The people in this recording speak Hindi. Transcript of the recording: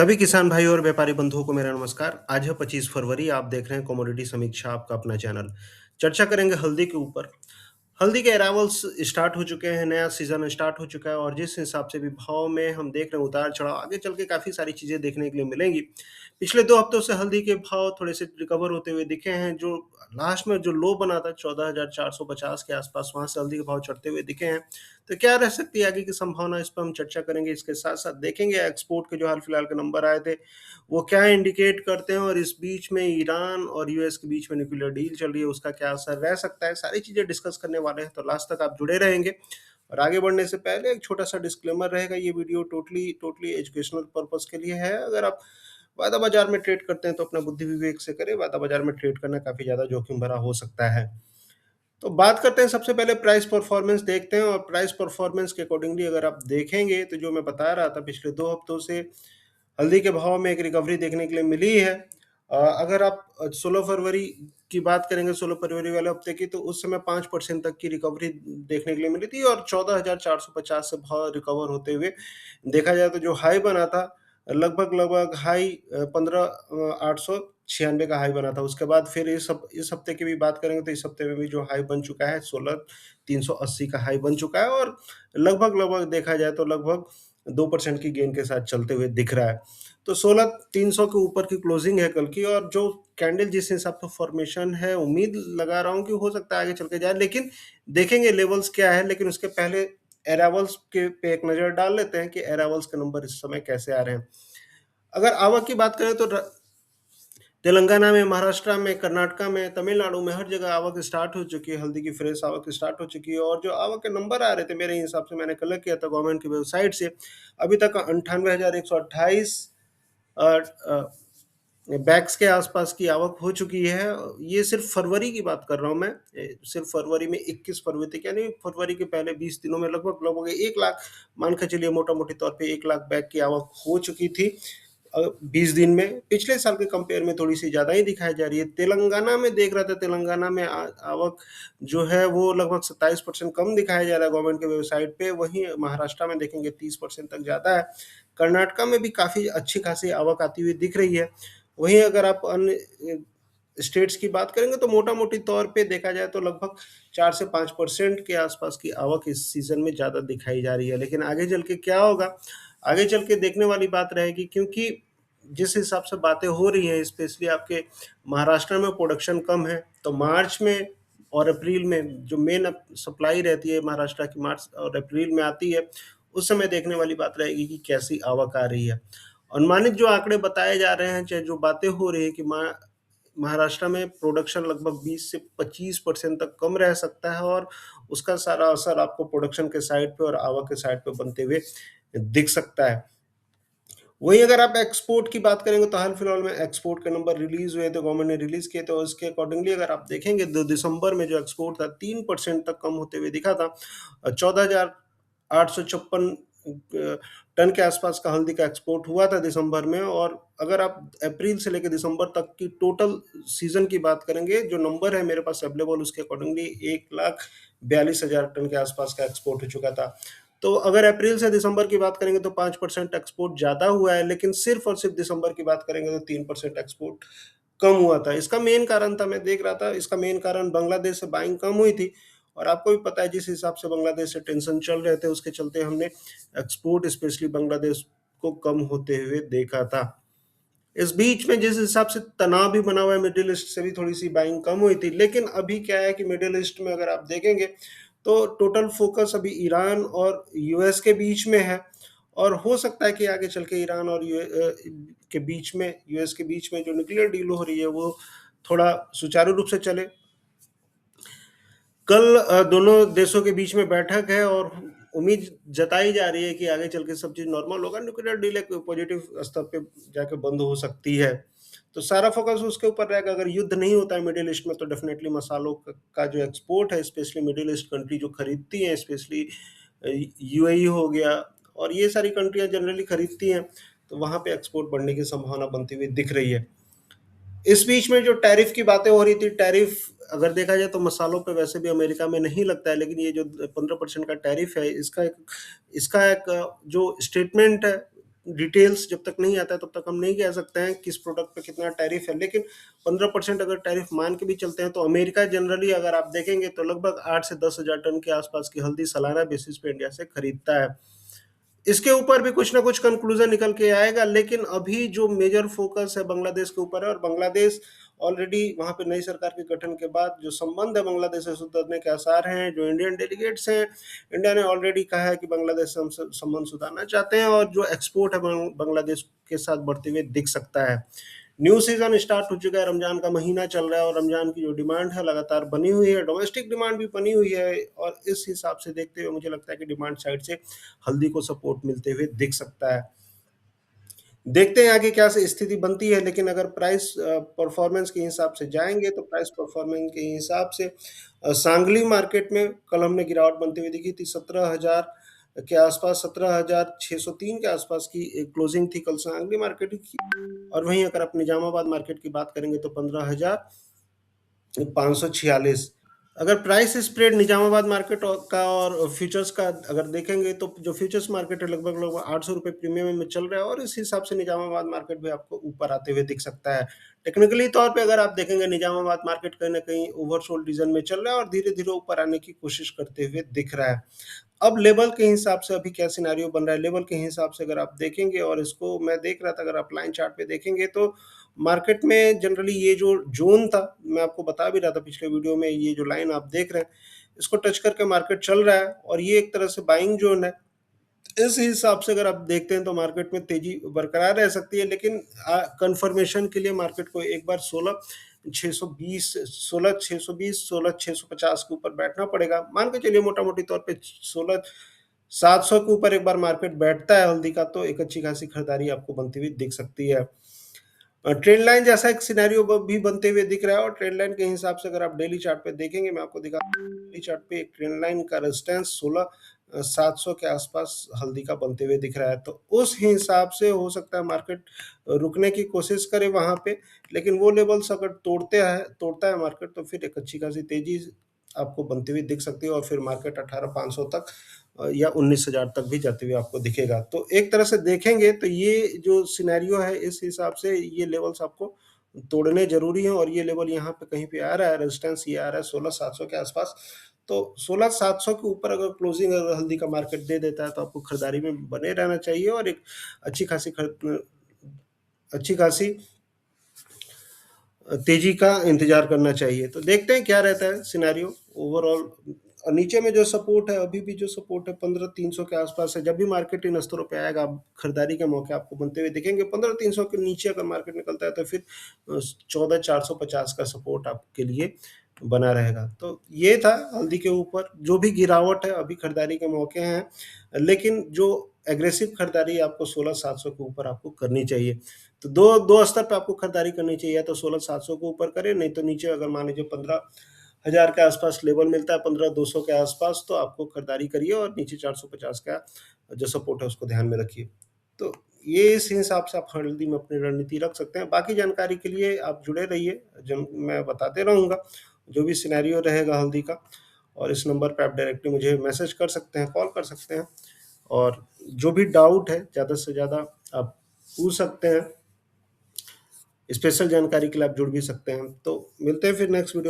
सभी किसान भाई और व्यापारी बंधुओं को मेरा नमस्कार। आज है 25 फरवरी, आप देख रहे हैं कमोडिटी समीक्षा, आपका अपना चैनल। चर्चा करेंगे हल्दी के ऊपर। हल्दी के अराइवल्स स्टार्ट हो चुके हैं, नया सीज़न स्टार्ट हो चुका है और जिस हिसाब से भी भाव में हम देख रहे हैं उतार-चढ़ाव, आगे चल के काफ़ी सारी चीज़ें देखने के लिए मिलेंगी। पिछले 2 हफ्तों से हल्दी के भाव थोड़े से रिकवर होते हुए दिखे हैं, जो लास्ट में जो लो बना था 14,450 के आसपास, वहाँ से हल्दी के भाव चढ़ते हुए दिखे हैं। तो क्या रह सकती है आगे की संभावना, इस पर हम चर्चा करेंगे। इसके साथ-साथ देखेंगे एक्सपोर्ट के जो हाल-फिलहाल के नंबर आए थे, वो क्या इंडिकेट करते हैं और इस बीच में ईरान और यूएस के बीच में न्यूक्लियर डील चल रही है, उसका क्या असर रह सकता है? सारी चीज़ें डिस्कस करने वाले हैं, तो लास्ट तक आप जुड़े रहेंगे। और आगे बढ़ने से पहले एक छोटा-सा डिस्क्लेमर रहेगा, ये video totally totally educational purpose के लिए है। अगर आप वायदा बाज़ार में ट्रेड करते हैं, तो अपना बुद्धि विवेक से करें। वायदा बाज़ार में ट्रेड करना काफ़ी ज़्यादा जोखिम भरा हो सकता है। तो बात करते हैं, सबसे पहले प्राइस परफॉर्मेंस देखते हैं और प्राइस परफॉर्मेंस के अकॉर्डिंगली अगर आप देखेंगे, तो जो मैं बता रहा था, पिछले 2 हफ्तों से हल्दी के भाव में एक रिकवरी देखने के लिए मिली है। अगर आप 16 फरवरी की बात करेंगे, 16 फरवरी वाले हफ्ते की, तो उस समय 5% तक की रिकवरी देखने के लिए मिली थी और 14,450 से भाव रिकवर होते हुए देखा जाए तो जो हाई बना था, लगभग हाई 15,896 का हाई बना था। उसके बाद फिर इस हफ्ते की भी बात करेंगे, तो इस हफ्ते में भी जो हाई बन चुका है, 16,380 का हाई बन चुका है और लगभग देखा जाए तो लगभग 2% की गेन के साथ चलते हुए दिख रहा है। तो 16,300 के ऊपर की क्लोजिंग है कल की और जो कैंडल जिस हिसाब से फॉर्मेशन है, उम्मीद लगा रहा हूँ कि हो सकता है आगे चल के जाए, लेकिन देखेंगे लेवल्स क्या है। लेकिन उसके पहले अराइवल्स के पे एक नज़र डाल लेते हैं कि अराइवल्स के नंबर इस समय कैसे आ रहे हैं। अगर आवक की बात करें तो तेलंगाना में, महाराष्ट्र में, कर्नाटका में, तमिलनाडु में हर जगह आवक स्टार्ट हो चुकी है, हल्दी की फ्रेश आवक स्टार्ट हो चुकी है और जो आवक के नंबर आ रहे थे, मेरे हिसाब से मैंने कलेक्ट किया था गवर्नमेंट की वेबसाइट से, अभी तक 98,128 अ अ, बैग्स के आसपास की आवक हो चुकी है। ये सिर्फ फरवरी की बात कर रहा हूँ मैं। सिर्फ फरवरी में 21 फरवरी तक, यानी फरवरी के पहले 20 दिनों में लगभग 1 लाख, मान के चलिए मोटा-मोटी तौर पे 1 लाख बैग की आवक हो चुकी थी 20 दिन में। पिछले साल के कंपेयर में थोड़ी-सी ज़्यादा ही दिखाई जा रही है। तेलंगाना में देख रहा था, तेलंगाना में आवक जो है वो लगभग 27% कम दिखाया जा रहा है गवर्नमेंट के वेबसाइट पे। वहीं महाराष्ट्र में देखेंगे 30% तक ज़्यादा है। कर्नाटका में भी काफ़ी अच्छी खासी आवक आती हुई दिख रही है। वहीं अगर आप अन्य स्टेट्स की बात करेंगे, तो मोटा-मोटी तौर पे देखा जाए तो लगभग 4 से 5% के आसपास की आवक इस सीज़न में ज़्यादा दिखाई जा रही है। लेकिन आगे चल के क्या होगा? आगे चल के देखने वाली बात रहेगी, क्योंकि जिस हिसाब से बातें हो रही हैं, स्पेशली आपके महाराष्ट्र में प्रोडक्शन कम है, तो मार्च में और अप्रैल में जो मेन सप्लाई रहती है महाराष्ट्र की, मार्च और अप्रैल में आती है, उस समय देखने वाली बात रहेगी कि कैसी आवक आ रही है। अनुमानित जो आंकड़े बताए जा रहे हैं, चाहे जो बातें हो रही है कि महाराष्ट्र में प्रोडक्शन लगभग 20 से 25% तक कम रह सकता है और उसका सारा असर आपको प्रोडक्शन के साइड पे और आवक के साइड पे बनते हुए दिख सकता है। वहीं अगर आप एक्सपोर्ट की बात करेंगे, तो हाल-फिलहाल में एक्सपोर्ट के नंबर रिलीज़ हुए थे, गवर्नमेंट ने रिलीज़ किए, तो उसके अकॉर्डिंगली अगर आप देखेंगे, दो दिसंबर में जो एक्सपोर्ट था 3% तक कम होते हुए दिखा था। 14,856 टन के आसपास का हल्दी का एक्सपोर्ट हुआ था दिसंबर में। और अगर आप अप्रैल से लेकर दिसंबर तक की टोटल सीज़न की बात करेंगे, जो नंबर है मेरे पास अवेलेबल, उसके अकॉर्डिंगली 1,42,000 टन के आसपास का एक्सपोर्ट हो चुका था। तो अगर अप्रैल से दिसंबर की बात करेंगे, तो 5% एक्सपोर्ट ज़्यादा हुआ है, लेकिन सिर्फ़ और सिर्फ़ दिसंबर की बात करेंगे तो 3% एक्सपोर्ट कम हुआ था। इसका मेन कारण था, मैं देख रहा था, इसका मेन कारण बांग्लादेश से बाइंग कम हुई थी और आपको भी पता है जिस हिसाब से बांग्लादेश से टेंशन चल रहे थे, उसके चलते हमने एक्सपोर्ट स्पेशली बांग्लादेश को कम होते हुए देखा था। इस बीच में जिस हिसाब से तनाव भी बना हुआ है, मिडिल ईस्ट से भी थोड़ी-सी बाइंग कम हुई थी। लेकिन अभी क्या है कि मिडिल ईस्ट में अगर आप देखेंगे, तो टोटल फ़ोकस अभी ईरान और यूएस के बीच में है और हो सकता है कि आगे चल के ईरान और के बीच में, यूएस के बीच में जो न्यूक्लियर डील हो रही है, वो थोड़ा सुचारू रूप से चले। कल दोनों देशों के बीच में बैठक है और उम्मीद जताई जा रही है कि आगे चल के सब चीज़ नॉर्मल होगा, न्यूक्लियर डील एक पॉजिटिव स्तर पे जाके बंद हो सकती है। तो सारा फ़ोकस उसके ऊपर रहेगा। अगर युद्ध नहीं होता है मिडिल ईस्ट में, तो डेफ़िनेटली मसालों का जो एक्सपोर्ट है, स्पेशली मिडिल ईस्ट कंट्री जो खरीदती हैं, स्पेशली यूएई हो गया और ये सारी कंट्रियाँ जनरली खरीदती हैं, तो वहाँ पे एक्सपोर्ट बढ़ने की संभावना बनती हुई दिख रही है। इस बीच में जो टैरिफ की बातें हो रही थी, टैरिफ अगर देखा जाए तो मसालों पे वैसे भी अमेरिका में नहीं लगता है, लेकिन ये जो 15% का टैरिफ है, इसका एक जो स्टेटमेंट है, डिटेल्स जब तक नहीं आता है तब तक हम नहीं कह सकते हैं किस प्रोडक्ट पे कितना टैरिफ है। लेकिन 15% अगर टैरिफ मान के भी चलते हैं तो अमेरिका जनरली अगर आप देखेंगे तो लगभग 8 से 10,000 टन के आसपास की हल्दी सालाना बेसिस पे इंडिया से खरीदता है। इसके ऊपर भी कुछ ना कुछ कंक्लूजन निकल के आएगा, लेकिन अभी जो मेजर फोकस है बांग्लादेश के ऊपर है, और बांग्लादेश ऑलरेडी वहां पे नई सरकार के गठन के बाद जो संबंध है बांग्लादेश से सुधरने के आसार हैं। जो इंडियन डेलीगेट्स हैं, इंडिया ने ऑलरेडी कहा है कि बांग्लादेश से हम संबंध सुधारना चाहते हैं, और जो एक्सपोर्ट है बांग्लादेश के साथ बढ़ते हुए दिख सकता है। न्यू सीजन स्टार्ट हो चुका है, रमजान का महीना चल रहा है, और रमजान की जो डिमांड है लगातार बनी हुई है, डोमेस्टिक डिमांड भी बनी हुई है, और इस हिसाब से देखते हुए मुझे लगता है कि डिमांड साइड से हल्दी को सपोर्ट मिलते हुए दिख सकता है। देखते हैं आगे क्या से स्थिति बनती है, लेकिन अगर प्राइस परफॉर्मेंस के हिसाब से जाएंगे तो प्राइस परफॉर्मेंस के हिसाब से सांगली मार्केट में कल हमने गिरावट बनती हुई दिखी थी। 17,000 के आसपास, 17,603 के आसपास की एक क्लोजिंग थी कल सांगली मार्केट की। और वहीं अगर आप निजामाबाद मार्केट की बात करेंगे तो 15,546। अगर प्राइस स्प्रेड निजामाबाद मार्केट का और फ्यूचर्स का अगर देखेंगे तो जो फ्यूचर्स मार्केट है लगभग लगभग 800 रुपये प्रीमियम में चल रहा है, और इस हिसाब से निजामाबाद मार्केट भी आपको ऊपर आते हुए दिख सकता है। टेक्निकली तौर पे अगर आप देखेंगे निजामाबाद मार्केट कहीं ना कहीं ओवरसोल्ड रीजन में चल रहा है और धीरे धीरे ऊपर आने की कोशिश करते हुए दिख रहा है। अब लेवल के हिसाब से अभी क्या सिनेरियो बन रहा है, लेवल के हिसाब से अगर आप देखेंगे, और इसको मैं देख रहा था, अगर आप लाइन चार्ट पे देखेंगे तो मार्केट में जनरली ये जो जोन था, मैं आपको बता भी रहा था पिछले वीडियो में, ये जो लाइन आप देख रहे हैं इसको टच करके मार्केट चल रहा है, और ये एक तरह से बाइंग जोन है। इस हिसाब से अगर आप देखते हैं तो मार्केट में तेजी बरकरार रह सकती है, लेकिन कंफर्मेशन के लिए मार्केट को एक बार 16,620, 16,620, 16,650 के ऊपर बैठना पड़ेगा। मान के चलिए मोटा मोटी तौर पे 16,700 के ऊपर एक बार मार्केट बैठता है हल्दी का, तो एक अच्छी खासी खरीदारी आपको बनती हुई दिख सकती है। ट्रेंड लाइन जैसा एक सिनेरियो भी बनते हुए दिख रहा है, और ट्रेंड लाइन के हिसाब से अगर आप डेली चार्ट पे देखेंगे, मैं आपको दिखा, डेली चार्ट पे एक ट्रेंड लाइन का रेजिस्टेंस 16,700 के आसपास हल्दी का बनते हुए दिख रहा है। तो उस हिसाब से हो सकता है मार्केट रुकने की कोशिश करे वहां पे, लेकिन वो लेवल्स अगर तोड़ता है मार्केट, तो फिर एक अच्छी खासी तेजी आपको बनती हुई दिख सकती है, और फिर मार्केट 18,500 तक या 19,000 तक भी जाते हुए आपको दिखेगा। तो एक तरह से देखेंगे तो ये जो सिनेरियो है, इस हिसाब से ये लेवल्स आपको तोड़ने जरूरी हैं, और ये लेवल यहाँ पे कहीं पे आ रहा है, रेजिस्टेंस ये आ रहा है 16,700 के आसपास। तो 16,700 के ऊपर अगर क्लोजिंग अगर हल्दी का मार्केट दे देता है तो आपको खरीदारी में बने रहना चाहिए, और एक अच्छी खासी अच्छी खासी तेजी का इंतजार करना चाहिए। तो देखते हैं क्या रहता है सिनेरियो ओवरऑल। नीचे में जो सपोर्ट है, अभी भी जो सपोर्ट है 15,300 के आसपास है। जब भी मार्केट इन स्तरों पे आएगा, आप खरीदारी के मौके आपको बनते हुए दिखेंगे। 15,300 के नीचे अगर मार्केट निकलता है तो फिर 14,450 का सपोर्ट आपके लिए बना रहेगा। तो ये था हल्दी के ऊपर, जो भी गिरावट है अभी खरीदारी के मौके हैं, लेकिन जो एग्रेसिव खरीदारी आपको 16,700 के ऊपर आपको करनी चाहिए। तो दो दो स्तर पे आपको खरीदारी करनी चाहिए, या तो 16,700 के ऊपर करें, नहीं तो नीचे अगर मान लीजिए 15,000 के आसपास लेवल मिलता है, 15,200 के आसपास, तो आपको खरीदारी करिए, और नीचे 450 का जो सपोर्ट है उसको ध्यान में रखिए। तो ये इस हिसाब से आप हल्दी में अपनी रणनीति रख सकते हैं। बाकी जानकारी के लिए आप जुड़े रहिए, मैं बताते रहूँगा जो भी सिनेरियो रहेगा हल्दी का, और इस नंबर पे आप डायरेक्टली मुझे मैसेज कर सकते हैं, कॉल कर सकते हैं, और जो भी डाउट है ज़्यादा से ज़्यादा आप पूछ सकते हैं। स्पेशल जानकारी के लिए आप जुड़ भी सकते हैं। तो मिलते हैं फिर नेक्स्ट वीडियो में।